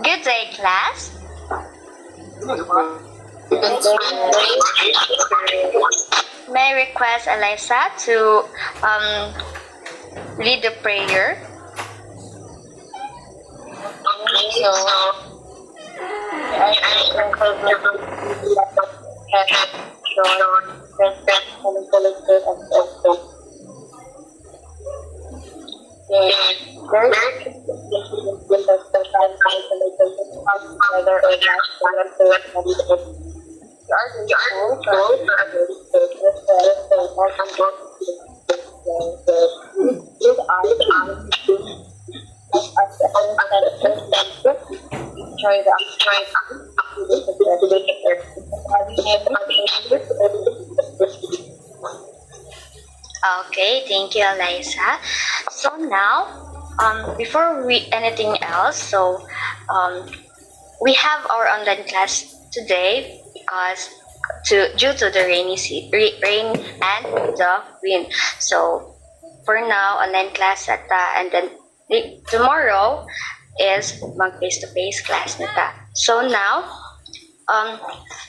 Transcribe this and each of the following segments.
Good day, class. May I request Eliza to lead the prayer? Okay, thank you, Eliza. So now, before we anything else, we have our online class today because due to the rain and the wind. So for now, online class and then tomorrow is mag face-to-face class nita. So now,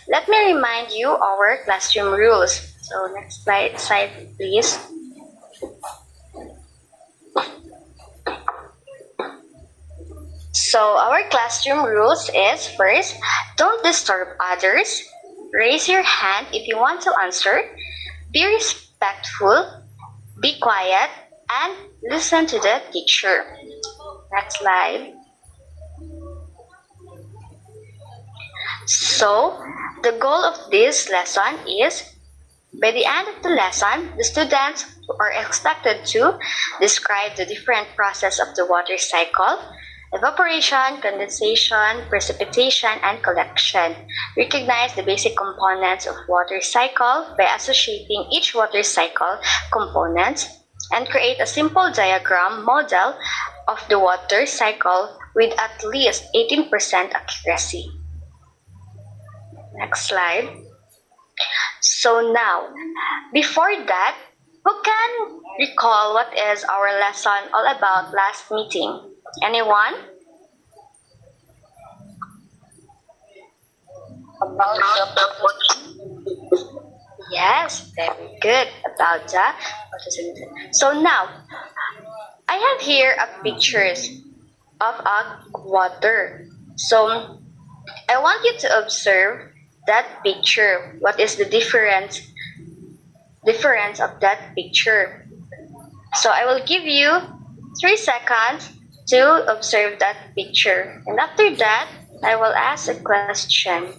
let me remind you our classroom rules. So next slide please. So our classroom rules is first, don't disturb others. Raise your hand if you want to answer. Be respectful. Be quiet and listen to the teacher. Next slide. So the goal of this lesson is, by the end of the lesson, the students are expected to describe the different process of the water cycle: evaporation, condensation, precipitation, and collection. Recognize the basic components of water cycle by associating each water cycle components, and create a simple diagram model of the water cycle with at least 18% accuracy. Next slide. So now, before that, who can recall what is our lesson all about last meeting? Anyone? About Yes, very good. About the photosynthesis. So now, I have here a pictures of a water. So I want you to observe that picture. What is the difference of that picture? So I will give you 3 seconds to observe that picture. And after that, I will ask a question.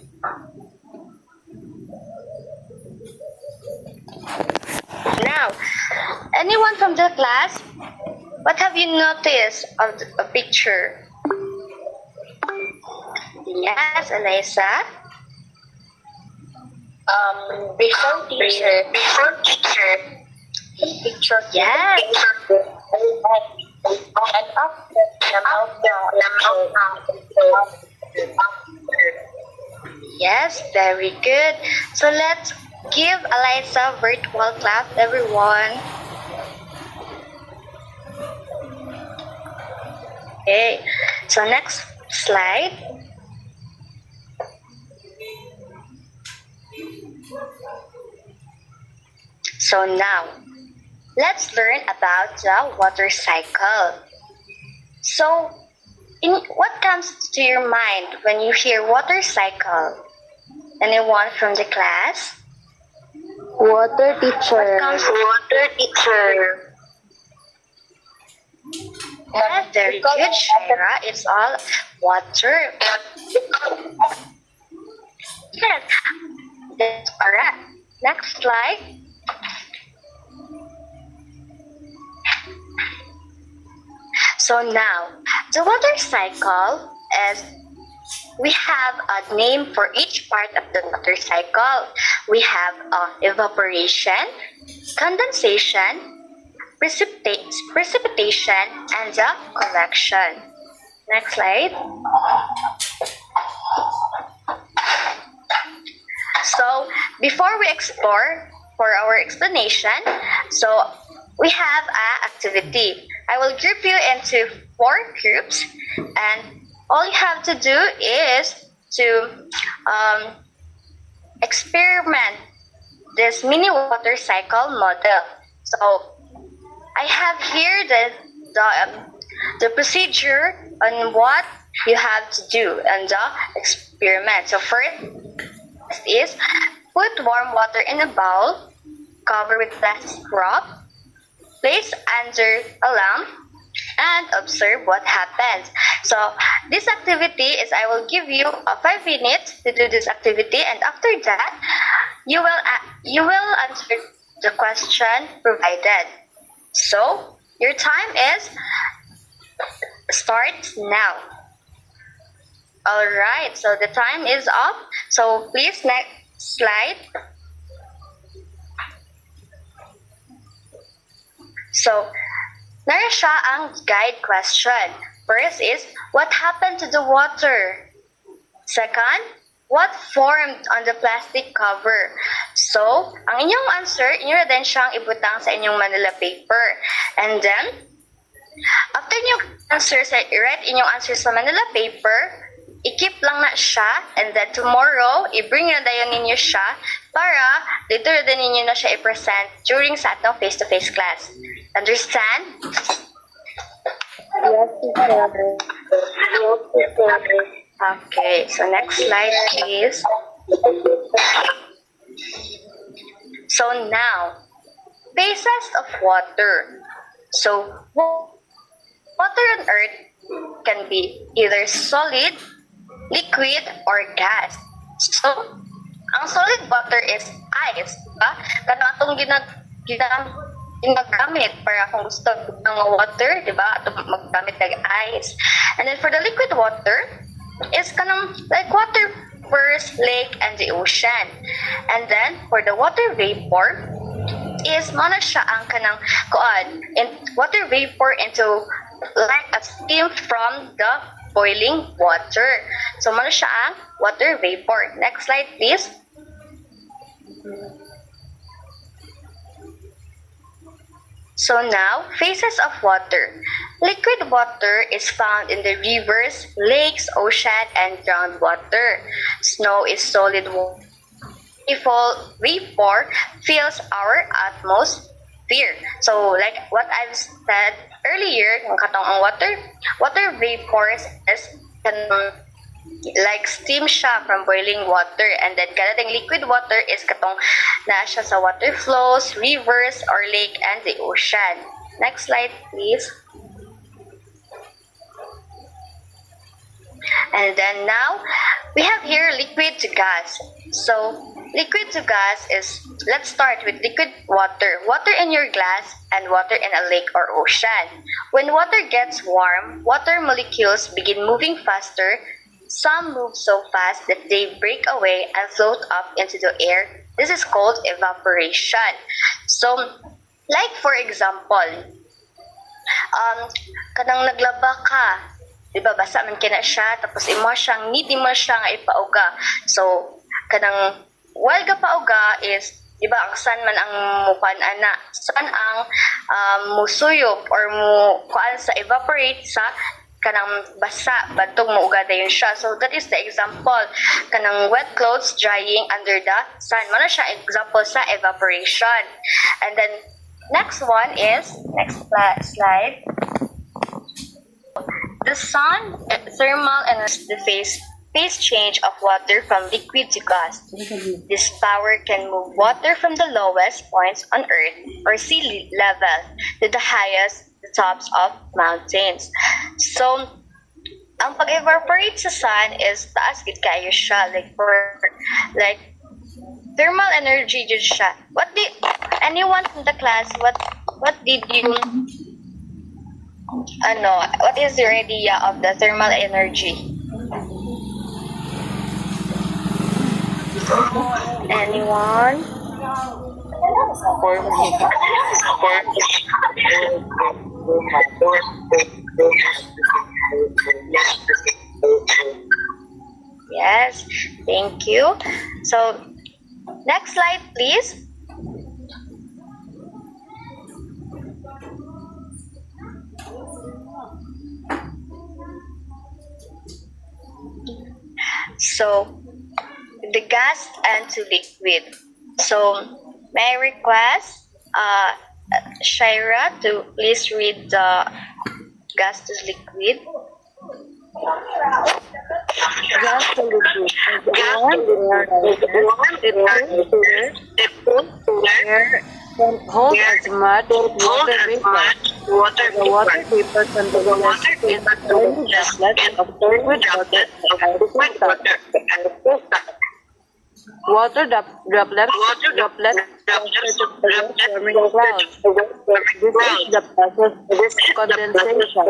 Now, anyone from the class, what have you noticed of a picture? Yes, Eliza? before teacher, picture. Yes. And after Yes, very good. So let's give Eliza a virtual clap, everyone. Okay, so next slide. So now, let's learn about the water cycle. So, what comes to your mind when you hear water cycle? Anyone from the class? water teacher. What comes Water teacher. Yeah, very good, Shaira. It's all water. Yes, that's correct. Next slide. So now, the water cycle is, we have a name for each part of the water cycle. We have evaporation, condensation, precipitation, and the collection. Next slide. So, before we explore for our explanation, so we have an activity. I will group you into 4 groups, and all you have to do is to experiment this mini water cycle model. So I have here the procedure on what you have to do and the experiment. So first is put warm water in a bowl, cover with plastic wrap, place under a lamp, and observe what happens. So this activity is I will give you 5 minutes to do this activity, and after that you will answer the question provided. So your time is start now. Alright, so the time is up. So please next slide. So narin siya ang guide question. First is, what happened to the water? Second, what formed on the plastic cover? So, ang inyong answer, inyo na din siyang ibutang sa inyong Manila paper. And then, after inyong answer, write inyong answer sa Manila paper, i-keep lang na siya, and then tomorrow, i-bring na dayon ninyo siya para later din ninyo na siya i-present during sa atong face-to-face class. Understand? Yes, teacher. Yes, teacher. Okay, so next slide, please. So now, phases of water. So, water on Earth can be either solid, liquid, or gas. So, ang solid water is ice, diba? Kanang atong ginagamit para kung gusto ng water, diba? Atong maggamit ng ice. And then for the liquid water, is kanang like water first, lake, and the ocean. And then for the water vapor, is mana siya ang kanang water vapor into like a steam from the boiling water. So mana siya ang water vapor. Next slide, please. So now, phases of water. Liquid water is found in the rivers, lakes, ocean, and groundwater. Snow is solid water. Vapor fills our atmosphere. So, like what I've said earlier, kung katong ang water vapors is like steam siya from boiling water, and then kanating liquid water is katong na siya sa water flows, rivers, or lake, and the ocean. Next slide, please. And then now, we have here liquid to gas. So, liquid to gas is, let's start with liquid water. Water in your glass and water in a lake or ocean. When water gets warm, water molecules begin moving faster. Some move so fast that they break away and float up into the air. This is called evaporation. So, like for example, kanang naglaba ka, diba, basa man kina siya, tapos imo siyang, need mo siya nga ipauga. So, kanang, while gapauga is, diba, ang sun man ang mukuan ana, sun ang musuyop or mukuan sa evaporate sa kanang basa, bantong mauga dayon siya. So that is the example, kanang wet clothes drying under the sun. Mana siya example sa evaporation. And then next one is, next slide. The sun, thermal energy, the phase change of water from liquid to gas. This power can move water from the lowest points on Earth or sea level to the highest tops of mountains. So, ang pag-evaporate sa sun is taas gid kayo siya, like thermal energy jud siya. Anyone from the class, what did you what is your idea of the thermal energy? Anyone? Yes, thank you. So, next slide, please. So, the gas and to liquid. So, may I request Shaira to please read the gas to liquid. Gas to liquid. It can hold as much water vapor. The water vapor contains in tiny droplets of liquid water. Water droplets forming clouds. This is the process of condensation.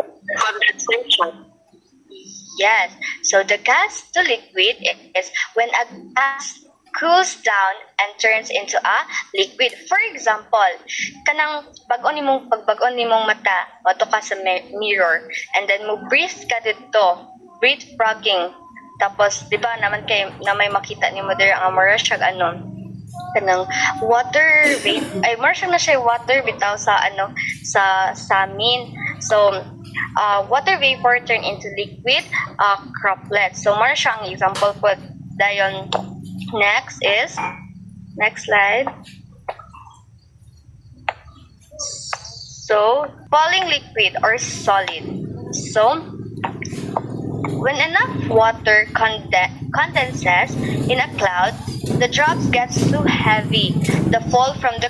Yes. So the gas to liquid is when a gas cools down and turns into a liquid. For example, kanang pagbagon nimong mata, mato ka sa mirror, and then mo breathe ka dito, breathe frogging. Tapos, di ba naman kay na may makita nimo there ang mura siya kanang water ay mura siya na siya water bitaw sa sa amin. So, water vapor turn into liquid droplets. So, mura siyang example po dayon. Next slide. So, falling liquid or solid. So, when enough water condenses in a cloud, the drops get so heavy. The fall from the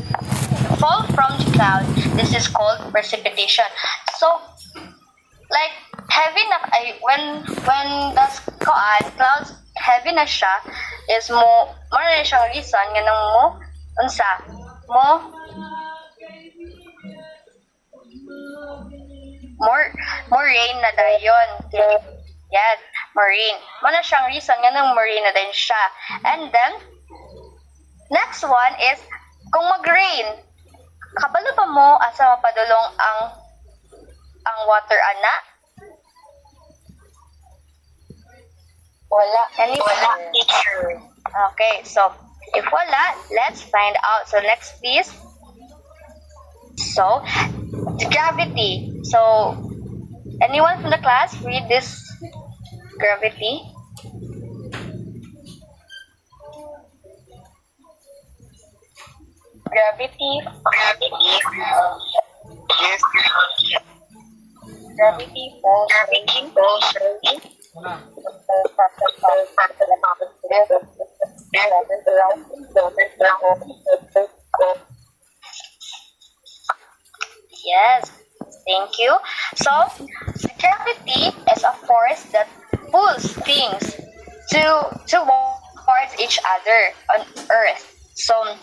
cloud, this is called precipitation. So, like heavy na when the clouds heavy na siya is mo na siyang reason nga nang more rain na dayon. Yes, marine. Mo na siyang reason nga nang marine na din siya. And then next one is kung mag-rain, kabalo pa mo asa mapadulong ang water ana? Wala. Teacher. Okay, so if wala, let's find out. So next please. So, the gravity. So, anyone from the class read this gravity? Gravity. Yes. Gravity falls. Yes, thank you. So, gravity is a force that pulls things towards each other on Earth. So,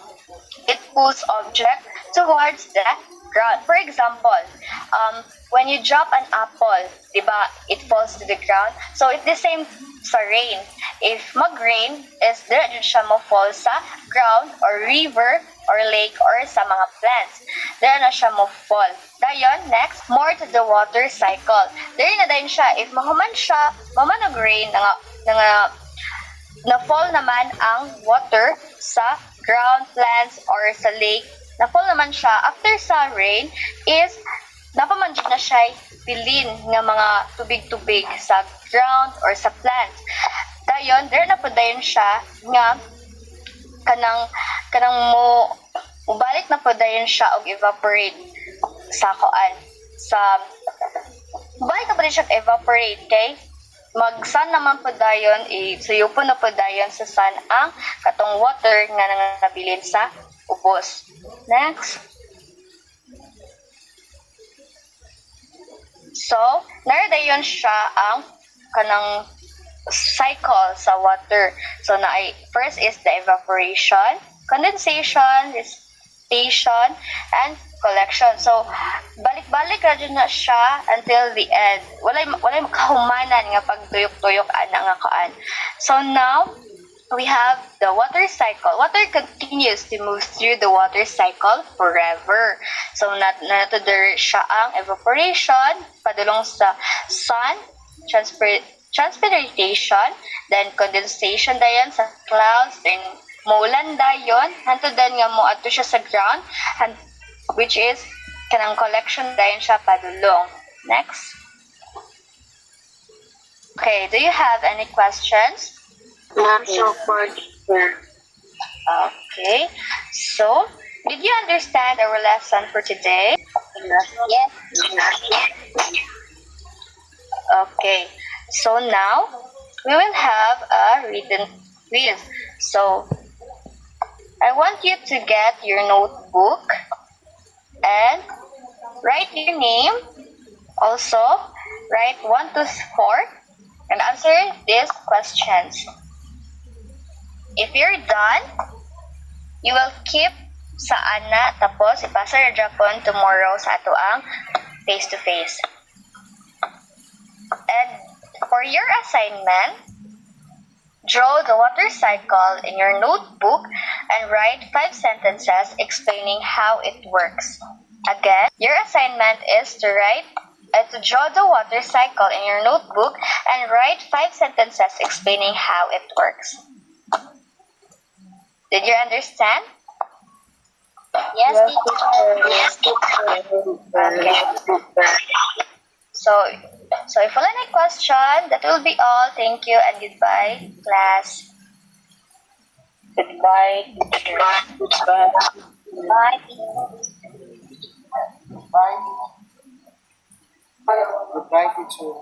it pulls objects towards the ground. For example, when you drop an apple, diba, it falls to the ground. So, it's the same sa rain. If mag-rain, is dire siya mo fall sa ground or river or lake or sa mga plants. There na siya mo fall. Dayon, next, more to the water cycle. There na din siya. If mahuman siya, mag-rain, na-fall naman ang water sa ground, plants, or sa lake. Na-fall naman siya. After sa rain, is napamanjid na siya pilin ng mga tubig-tubig sa ground or sa plants. Dayon, there na po dayon siya nga kanang mo balik na po dayon siya og evaporate sa balik na po din siya evaporate, okay? Mag-sun naman po dayon, suyo po na po dayon sa sun ang katong water nga nangabilin sa ubos. Next. So, naradayon siya ang kanang cycle sa water. So, first is the evaporation, condensation, precipitation, and collection. So, balik-balik na dyan na siya until the end. Walay makahumanan nga pagtuyok-tuyok nga kaan. So, now, we have the water cycle. Water continues to move through the water cycle forever. So, natuder siya ang evaporation, padulong sa sun, transpiration, then condensation dayon sa clouds, then maulan dayon, hantudan nga mo ato siya sa ground, which is kanang collection dayon siya padulong. Next. Okay, do you have any questions? Also for teacher. Okay. So, did you understand our lesson for today? Yes. Okay. So now we will have a written quiz. So I want you to get your notebook and write your name. Also, write 1 to 4 and answer these questions. If you're done, you will keep sa ana tapos ipasa ra Japon tomorrow sa ato ang face-to-face. And for your assignment, draw the water cycle in your notebook and write 5 sentences explaining how it works. Again, your assignment is to draw the water cycle in your notebook and write 5 sentences explaining how it works. Did you understand? Yes, teacher. Yes, teacher. Okay. So if you have any question, that will be all. Thank you and goodbye, class. Goodbye, teacher. Goodbye. Bye. Goodbye, teacher.